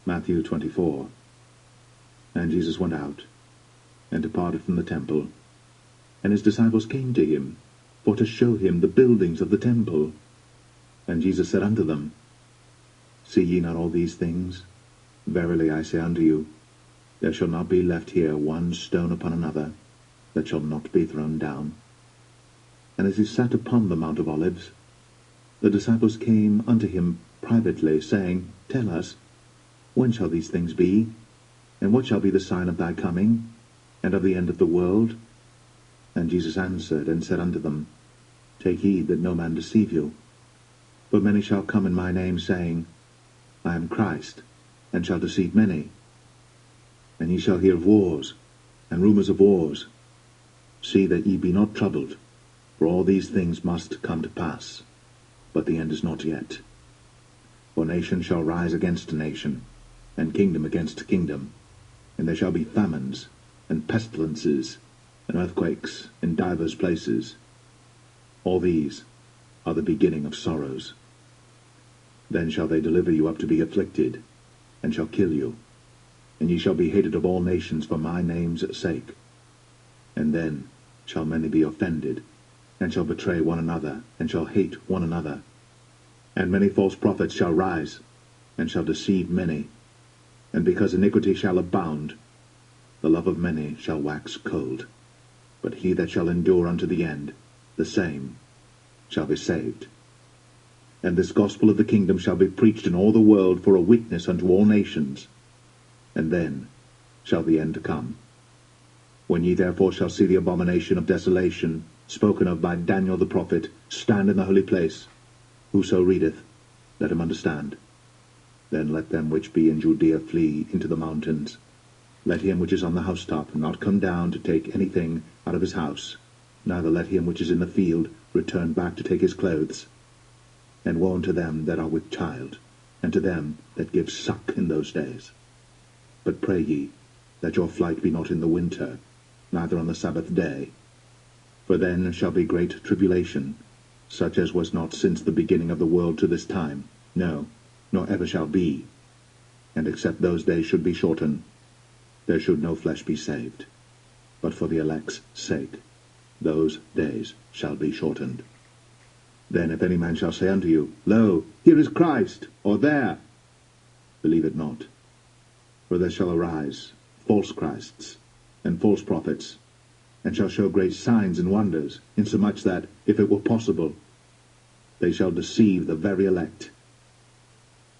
Matthew 24. And Jesus went out, and departed from the temple. And his disciples came to him, for to show him the buildings of the temple. And Jesus said unto them, See ye not all these things? Verily I say unto you, there shall not be left here one stone upon another, that shall not be thrown down. And as he sat upon the Mount of Olives, the disciples came unto him privately, saying, Tell us, when shall these things be? And what shall be the sign of thy coming, and of the end of the world? And Jesus answered and said unto them, Take heed that no man deceive you. For many shall come in my name, saying, I am Christ, and shall deceive many. And ye shall hear of wars, and rumours of wars. See that ye be not troubled, for all these things must come to pass, but the end is not yet. For nation shall rise against nation, and kingdom against kingdom, and there shall be famines, and pestilences, and earthquakes in divers places. All these are the beginning of sorrows. Then shall they deliver you up to be afflicted, and shall kill you, and ye shall be hated of all nations for my name's sake. And then shall many be offended, and shall betray one another, and shall hate one another. And many false prophets shall rise, and shall deceive many. And because iniquity shall abound, the love of many shall wax cold. But he that shall endure unto the end, the same shall be saved. And this gospel of the kingdom shall be preached in all the world for a witness unto all nations. And then shall the end come. When ye therefore shall see the abomination of desolation, spoken of by Daniel the prophet, stand in the holy place, whoso readeth, let him understand. Then let them which be in Judea flee into the mountains. Let him which is on the housetop not come down to take anything out of his house, neither let him which is in the field return back to take his clothes. And woe unto them that are with child, and to them that give suck in those days. But pray ye, that your flight be not in the winter, neither on the Sabbath day. For then shall be great tribulation, such as was not since the beginning of the world to this time, no, nor ever shall be. And except those days should be shortened, there should no flesh be saved. But for the elect's sake, those days shall be shortened. Then if any man shall say unto you, Lo, here is Christ, or there, believe it not. For there shall arise false Christs, and false prophets, and shall show great signs and wonders, insomuch that, if it were possible, they shall deceive the very elect.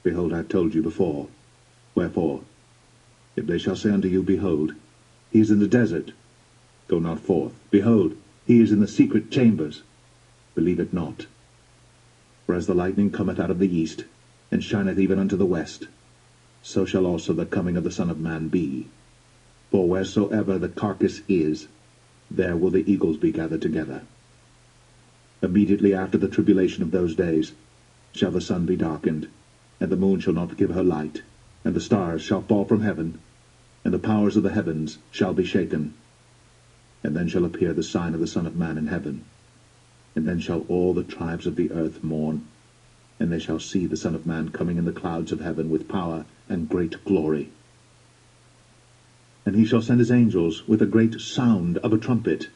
Behold, I have told you before. Wherefore, if they shall say unto you, Behold, he is in the desert, go not forth. Behold, he is in the secret chambers, believe it not. For as the lightning cometh out of the east, and shineth even unto the west, so shall also the coming of the Son of Man be. For wheresoever the carcass is, there will the eagles be gathered together. Immediately after the tribulation of those days shall the sun be darkened, and the moon shall not give her light, and the stars shall fall from heaven, and the powers of the heavens shall be shaken. And then shall appear the sign of the Son of Man in heaven. And then shall all the tribes of the earth mourn, and they shall see the Son of Man coming in the clouds of heaven with power and great glory. And he shall send his angels with a great sound of a trumpet,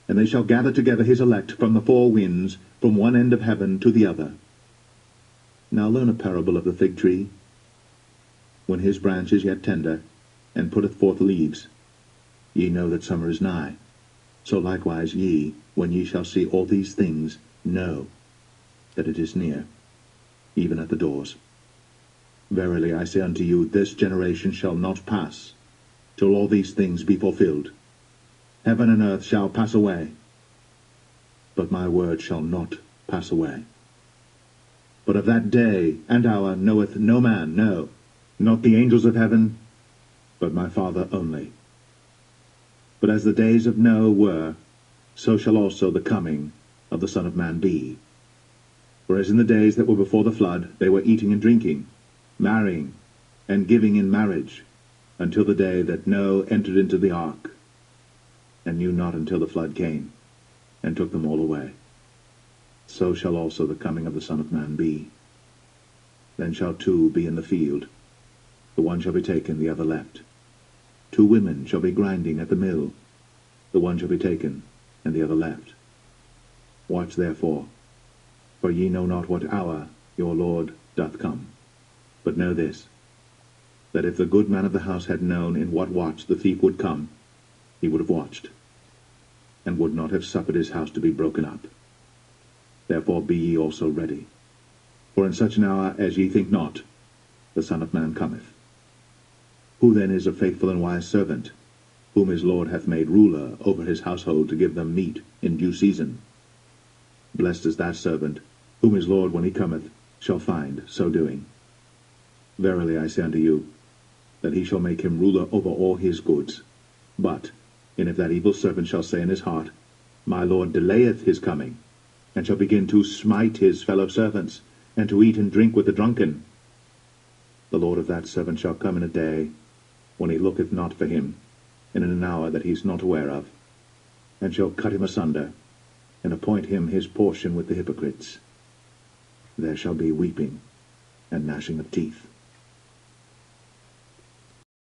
and they shall gather together his elect from the four winds, from one end of heaven to the other. Now learn a parable of the fig tree. When his branch is yet tender, and putteth forth leaves, ye know that summer is nigh. So likewise ye, when ye shall see all these things, know that it is near, even at the doors. Verily I say unto you, this generation shall not pass, till all these things be fulfilled. Heaven and earth shall pass away, but my word shall not pass away. But of that day and hour knoweth no man, no, not the angels of heaven, but my Father only. But as the days of Noah were, so shall also the coming of the Son of Man be. For as in the days that were before the flood, they were eating and drinking, marrying, and giving in marriage, until the day that Noah entered into the ark, and knew not until the flood came, and took them all away. So shall also the coming of the Son of Man be. Then shall two be in the field, the one shall be taken, the other left. 2 women shall be grinding at the mill, the one shall be taken, and the other left. Watch therefore, for ye know not what hour your Lord doth come. But know this, that if the good man of the house had known in what watch the thief would come, he would have watched, and would not have suffered his house to be broken up. Therefore be ye also ready, for in such an hour as ye think not, the Son of Man cometh. Who then is a faithful and wise servant, whom his Lord hath made ruler over his household to give them meat in due season? Blessed is that servant, whom his Lord, when he cometh, shall find so doing. Verily I say unto you, that he shall make him ruler over all his goods. And if that evil servant shall say in his heart, My Lord delayeth his coming, and shall begin to smite his fellow servants, and to eat and drink with the drunken, the Lord of that servant shall come in a day when he looketh not for him, and in an hour that he is not aware of, and shall cut him asunder, and appoint him his portion with the hypocrites. There shall be weeping and gnashing of teeth.